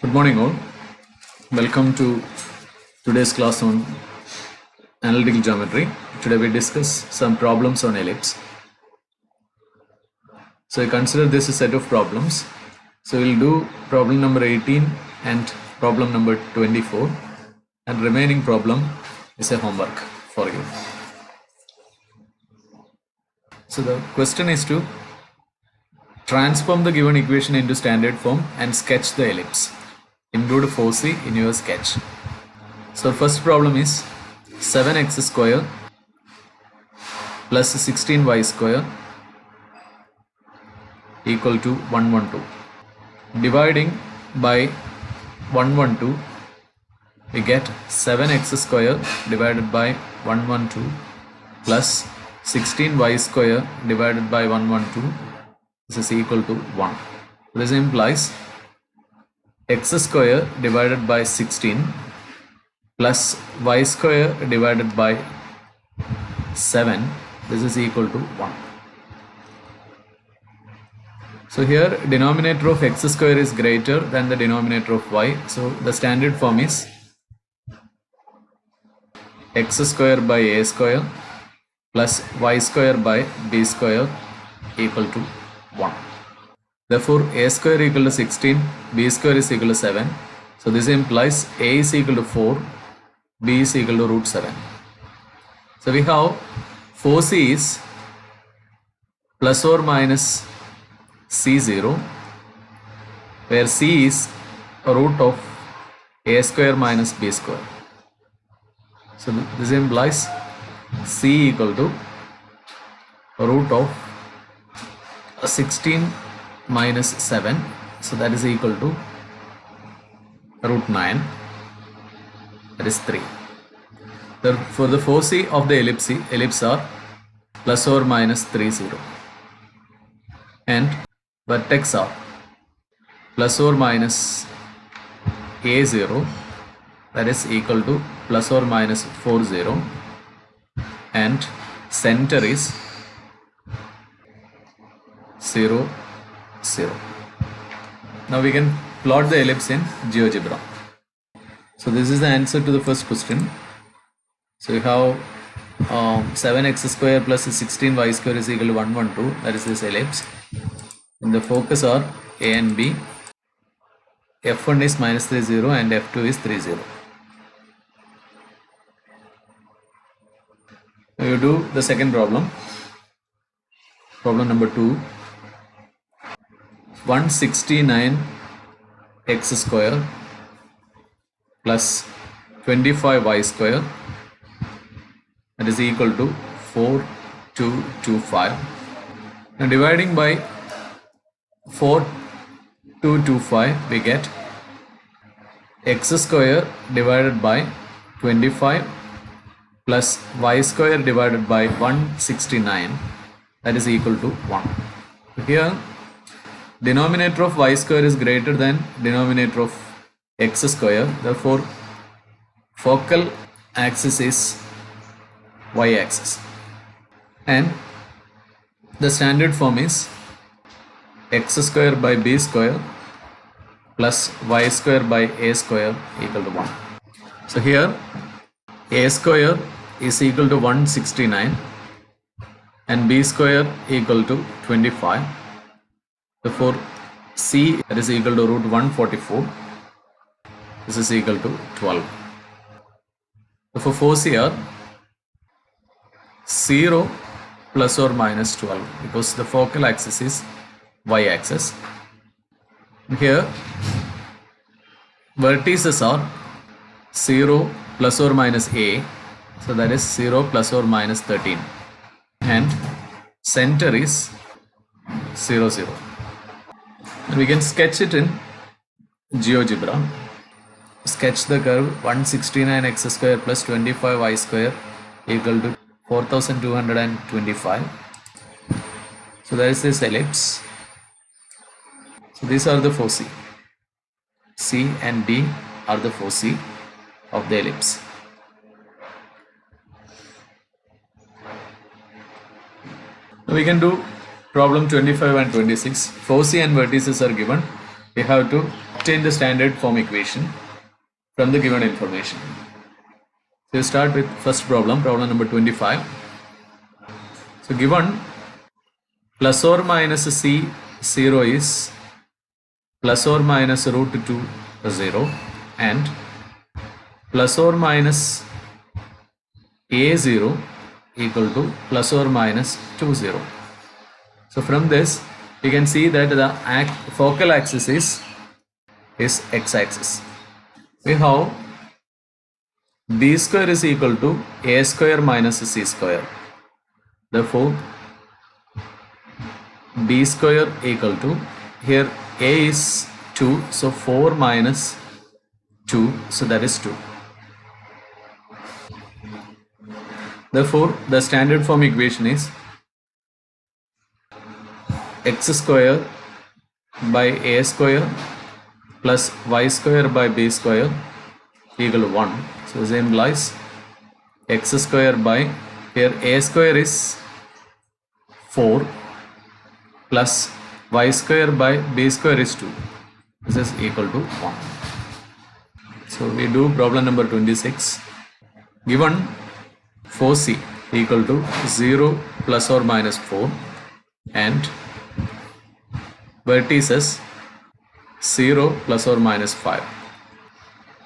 Good morning all. Welcome to today's class on analytical geometry. Today we discuss some problems on ellipse. So consider this a set of problems. So we'll do problem number 18 and problem number 24, and remaining problem is a homework for you. So the question is to transform the given equation into standard form and sketch the ellipse. Include foci in your sketch. So first problem is 7x square plus 16y square equal to 112. Dividing by 112, we get 7x square divided by 112 plus 16y square divided by 112. This is equal to 1. This implies x square divided by 16 plus y square divided by 7. This is equal to 1. So here denominator of x square is greater than the denominator of y. So the standard form is x square by a square plus y square by b square equal to 1. Therefore, a square equal to 16, b square is equal to 7. So this implies a is equal to 4, b is equal to root 7. So we have foci is plus or minus c0, where c is a root of a square minus b square. So this implies c equal to root of 16 minus 7, so that is equal to root 9, that is 3. For the foci of the ellipse are plus or minus 3, 0, and vertex are plus or minus a0, that is equal to plus or minus 4, 0, and center is 0, 0. Now we can plot the ellipse in GeoGebra. So this is the answer to the first question. So we have 7x square plus 16y square is equal to 112. That is this ellipse. And the focus are A and B. F1 is minus 3, 0 and F2 is 3, 0. Now you do the second problem. Problem number 2. 169x square plus 25y square, that is equal to 4225. Now dividing by 4225, we get x square divided by 25 plus y square divided by 169, that is equal to 1. Here denominator of y square is greater than denominator of x square. Therefore, focal axis is y axis, and the standard form is x square by b square plus y square by a square equal to 1. So here a square is equal to 169 and b square equal to 25. Therefore, c, that is equal to root 144. This is equal to 12. Therefore, foci are 0 plus or minus 12, because the focal axis is y axis. Here vertices are 0 plus or minus a, so that is 0 plus or minus 13, and center is 0, 0. We can sketch it in GeoGebra. Sketch the curve 169x square plus 25y square equal to 4225. So there is this ellipse. So these are the foci. C and D are the foci of the ellipse. Now we can do problem 25 and 26. Foci and vertices are given. We have to obtain the standard form equation from the given information. So you start with first problem number 25. So given plus or minus C0 is plus or minus root 2 0 and plus or minus A0 equal to plus or minus 2 0. So from this we can see that the focal axis is x-axis. We have b square is equal to a square minus c square. Therefore b square equal to, here a is 2, so 4 minus 2, so that is 2. Therefore the standard form equation is x square by a square plus y square by b square equal to 1. So this implies x square by, here a square is 4 plus y square by b square is 2. This is equal to 1. So we do problem number 26. Given 4c equal to 0 plus or minus 4 and vertices 0 plus or minus 5.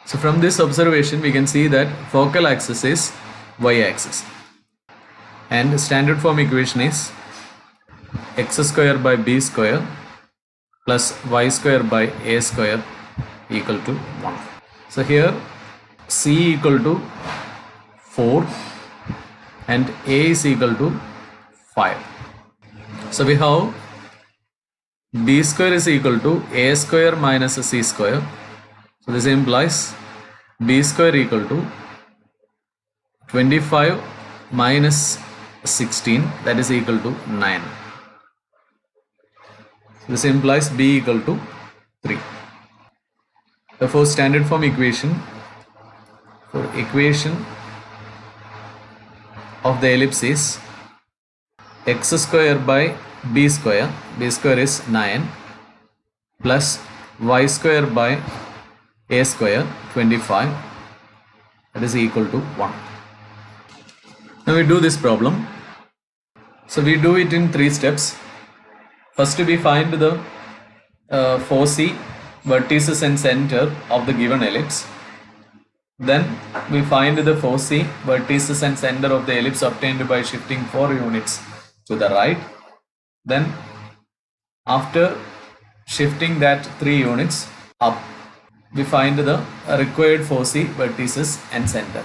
So from this observation we can see that focal axis is y-axis and standard form equation is x square by b square plus y square by a square equal to 1. So here c equal to 4 and a is equal to 5. So we have b square is equal to a square minus c square. So this implies b square equal to 25 minus 16, that is equal to 9. So this implies b equal to 3. Therefore standard form equation for equation of the ellipse is x square by b square is 9 plus y square by a square 25, that is equal to 1. Now we do this problem. So we do it in 3 steps. First we find the 4c vertices and center of the given ellipse. Then we find the 4c vertices and center of the ellipse obtained by shifting 4 units to the right. Then after shifting that 3 units up, we find the required 4c vertices and center.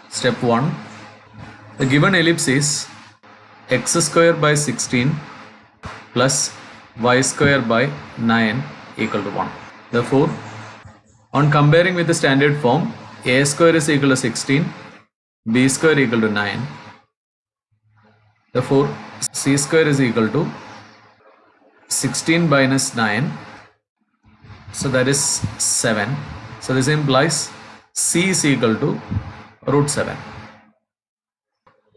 Step 1. The given ellipse is x square by 16 plus y square by 9 equal to 1. Therefore, on comparing with the standard form, a square is equal to 16, b square equal to 9. Therefore, c square is equal to 16 minus 9, so that is 7. So this implies c is equal to root 7.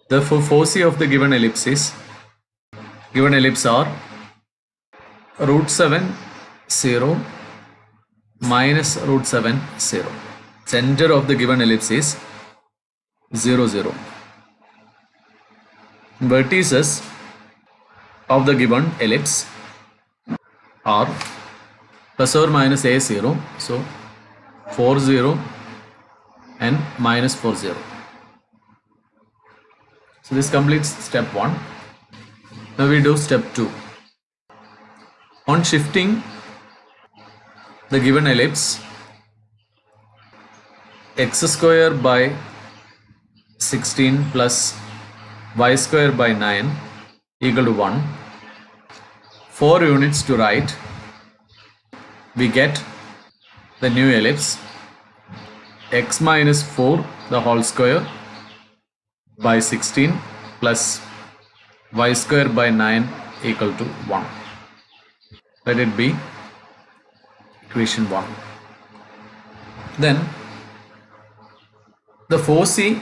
Therefore 4c of the given ellipse are root 7 0 minus root 7 0. Center of the given ellipse is 0 0. Vertices of the given ellipse are plus or minus a0, so 4 0 and minus 4 0. So this completes step 1. Now we do step 2. On shifting the given ellipse, x square by 16 plus y square by 9 equal to 1, 4 units to right, we get the new ellipse x minus 4 the whole square by 16 plus y square by 9 equal to 1. Let it be equation 1. Then the 4c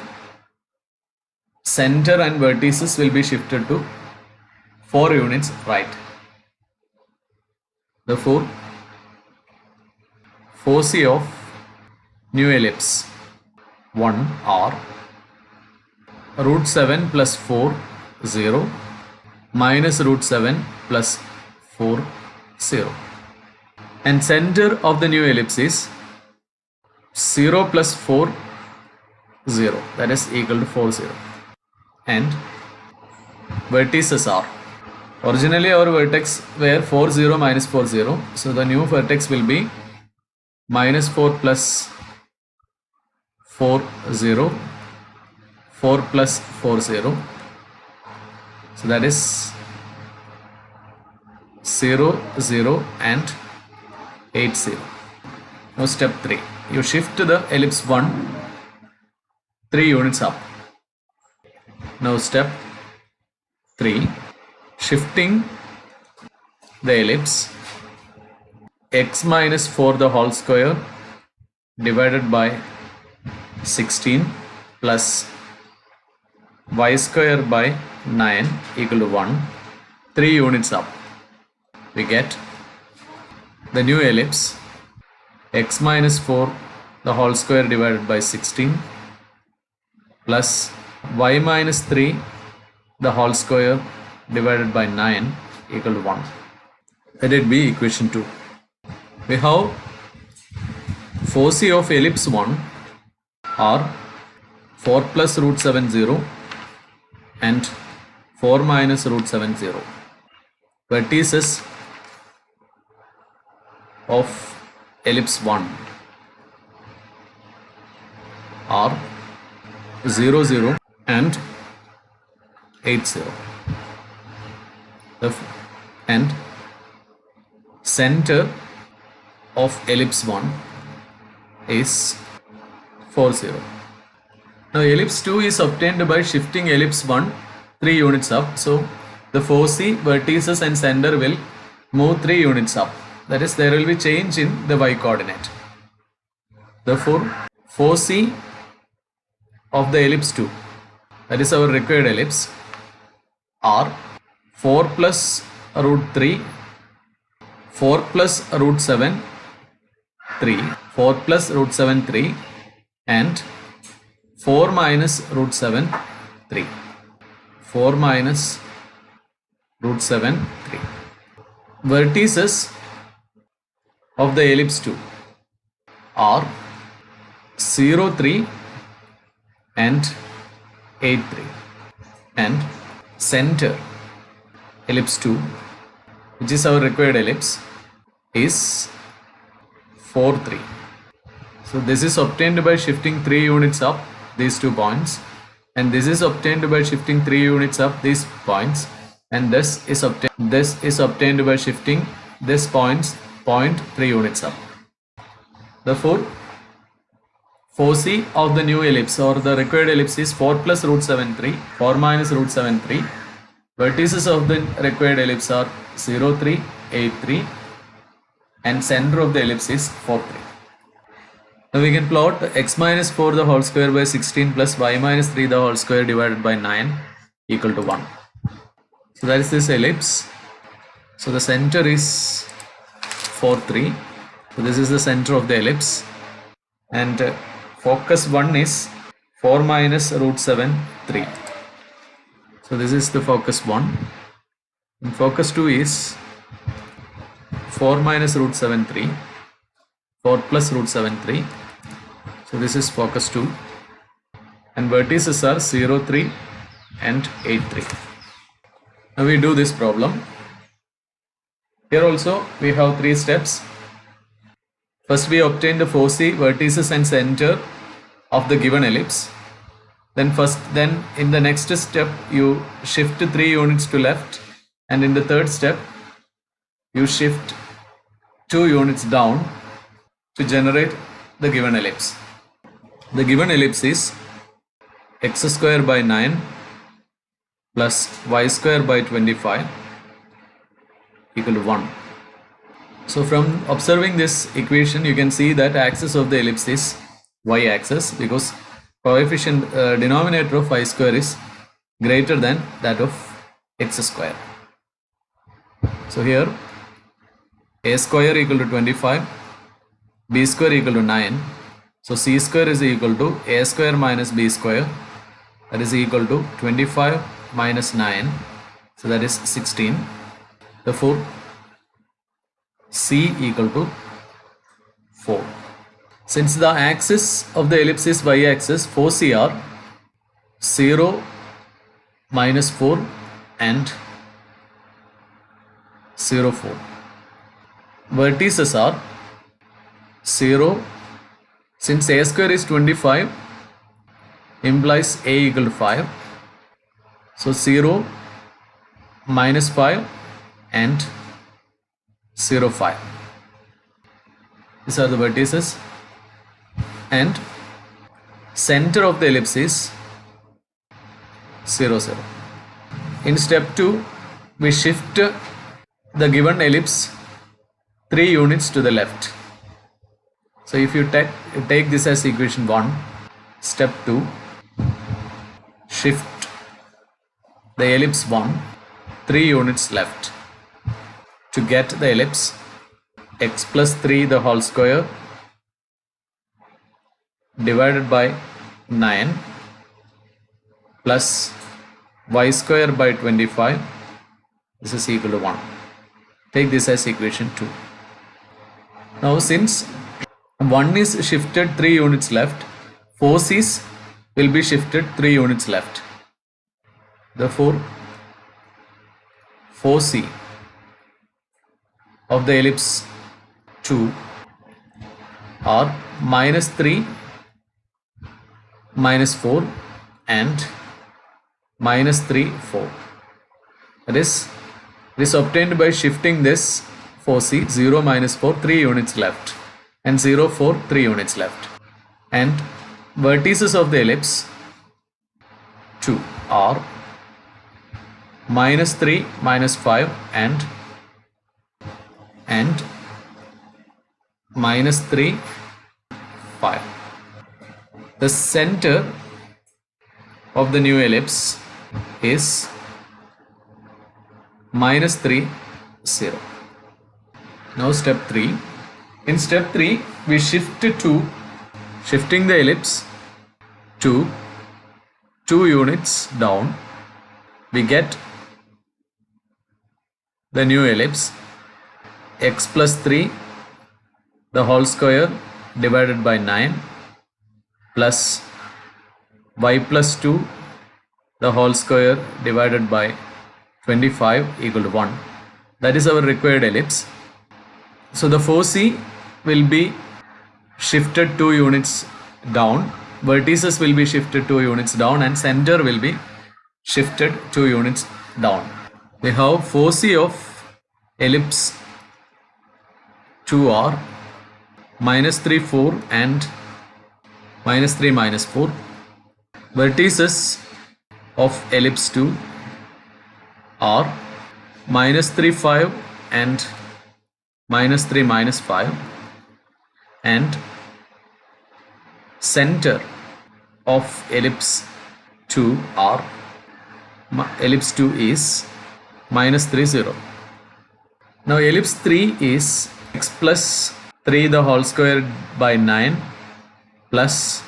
center and vertices will be shifted to 4 units right. Therefore foci of new ellipse 1 are root 7 plus 4 0 minus root 7 plus 4 0, and center of the new ellipse is 0 plus 4 0, that is equal to 4 0, and vertices are, originally our vertex were 4 0 minus 4 0, so the new vertex will be minus 4 plus 4 0, 4 plus 4 0, so that is 0 0 and 8 0. Now step 3, you shift the ellipse 1 3 units up. Now step 3, shifting the ellipse x minus 4 the whole square divided by 16 plus y square by 9 equal to 1, 3 units up, we get the new ellipse x minus 4 the whole square divided by 16 plus y minus 3 the whole square divided by 9 equal to 1. Let it be equation 2. We have foci of ellipse 1 are 4 plus root 7 0 and 4 minus root 7 0. Vertices of ellipse 1 are 0 0 and 8 0. And center of ellipse 1 is 4 0. Now ellipse 2 is obtained by shifting ellipse 1 3 units up. So the foci, vertices and center will move 3 units up. That is, there will be change in the y coordinate. Therefore, foci of the ellipse 2, that is our required ellipse, are 4 plus root 3, 4 plus root 7 3, 4 plus root 7 3 and 4 minus root 7 3, 4 minus root 7 3. Vertices of the ellipse 2 are 0 3 and 8 3, and center ellipse 2, which is our required ellipse, is 4 3. So this is obtained by shifting 3 units up these 2 points, and this is obtained by shifting 3 units up these points, and this is obtained by shifting this point 3 units up. Therefore, foci of the new ellipse or the required ellipse is 4 plus root 7 3, 4 minus root 7 3. Vertices of the required ellipse are 0 3, 8 3, and center of the ellipse is 4 3. Now we can plot x minus 4 the whole square by 16 plus y minus 3 the whole square divided by 9 equal to 1. So that is this ellipse. So the center is 4 3. So this is the center of the ellipse, and focus 1 is 4 minus root 7 3. So this is the focus 1, and focus 2 is 4 minus root 7 3, 4 plus root 7 3. So this is focus 2, and vertices are 0 3 and 8 3. Now we do this problem. Here also we have 3 steps. First we obtain the foci, vertices and center of the given ellipse. Then in the next step you shift 3 units to left, and in the third step you shift 2 units down to generate the given ellipse. The given ellipse is x square by 9 plus y square by 25 equal to 1. So from observing this equation, you can see that axis of the ellipse is y axis, because coefficient denominator of y square is greater than that of x square. So here a square equal to 25 b square equal to 9. So c square is equal to a square minus b square, that is equal to 25 minus 9, so that is 16. Therefore c equal to 4. Since the axis of the ellipse is y-axis, 4c are 0, minus 4 and 0, 4. Vertices are 0. Since a square is 25, implies a equal to 5. So 0, minus 5 and 0, 5. These are the vertices. And center of the ellipse is 0, 0. In step 2, we shift the given ellipse 3 units to the left. So if you take this as equation 1, step 2, shift the ellipse 1 3 units left to get the ellipse x plus 3 the whole square divided by 9 plus y square by 25, this is equal to 1. Take this as equation 2. Now since 1 is shifted 3 units left, 4c's will be shifted 3 units left. Therefore 4c of the ellipse 2 are minus 3, minus 4 and minus 3, 4. That is, it is obtained by shifting this 4c, 0, minus 4, 3 units left, and 0, 4, 3 units left. And vertices of the ellipse 2 are minus 3, minus 5 and minus 3, 5. The center of the new ellipse is minus 3, 0. Now step 3. In step 3, we shifting the ellipse to 2 units down, we get the new ellipse x plus 3 the whole square divided by 9 plus y plus 2 the whole square divided by 25 equal to 1. That is our required ellipse. So the 4c will be shifted 2 units down, vertices will be shifted 2 units down, and center will be shifted 2 units down. We have 4c of ellipse 2 are minus 3, 4 and minus 3, minus 4. Vertices of ellipse 2 are minus 3, 5 and minus 3, minus 5, and center of ellipse 2 are ellipse 2 is minus 3, 0. Now ellipse 3 is x plus 3 the whole square by 9 plus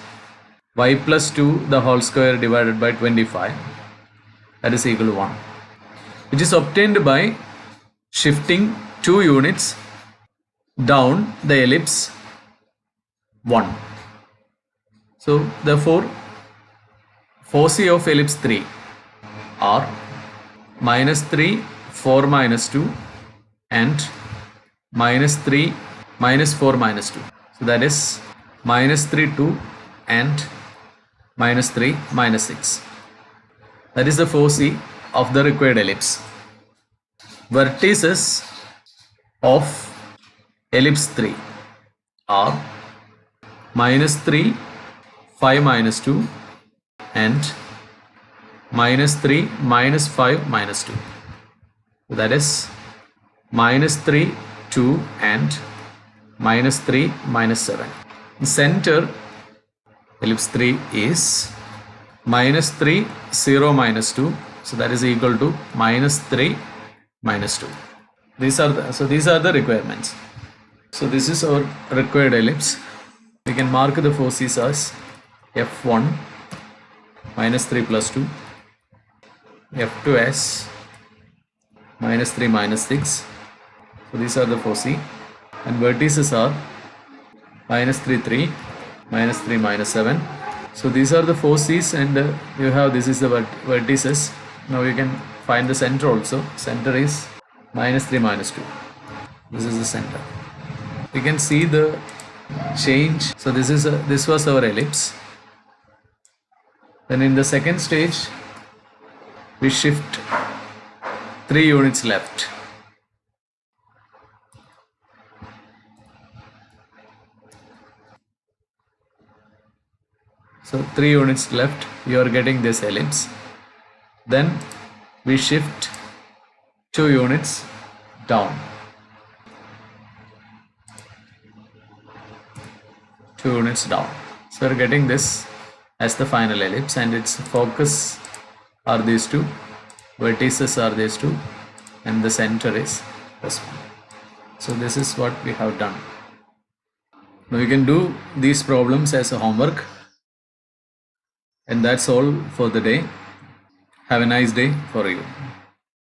y plus 2 the whole square divided by 25, that is equal to 1, which is obtained by shifting 2 units down the ellipse 1. So therefore 4c of ellipse 3 are minus 3, 4, minus 2 and minus 3, minus 4, minus 2. So that is minus 3, 2 and minus 3, minus 6. That is the 4c of the required ellipse. Vertices of ellipse 3 are minus 3, 5, minus 2 and minus 3, minus 5, minus 2. So that is minus 3, 2 and minus 3, minus 7. The center ellipse 3 is minus 3, 0, minus 2. So that is equal to minus 3, minus 2. These are the requirements. So this is our required ellipse. We can mark the forces as F1 minus 3 plus 2, F2s minus 3 minus 6. So these are the forces, and vertices are minus 3 3, minus 3 minus 7. So these are the forces, and you have this is the vertices. Now you can find the center also. Center is minus 3 minus 2. This is the center. We can see the change. So this was our ellipse. Then in the second stage we shift 3 units left. So 3 units left, you are getting this ellipse. Then we shift 2 units down. 2 units down. So we are getting this as the final ellipse, and its focus are these two, vertices are these two, and the center is this one. So this is what we have done. Now you can do these problems as a homework. And that's all for the day. Have a nice day for you.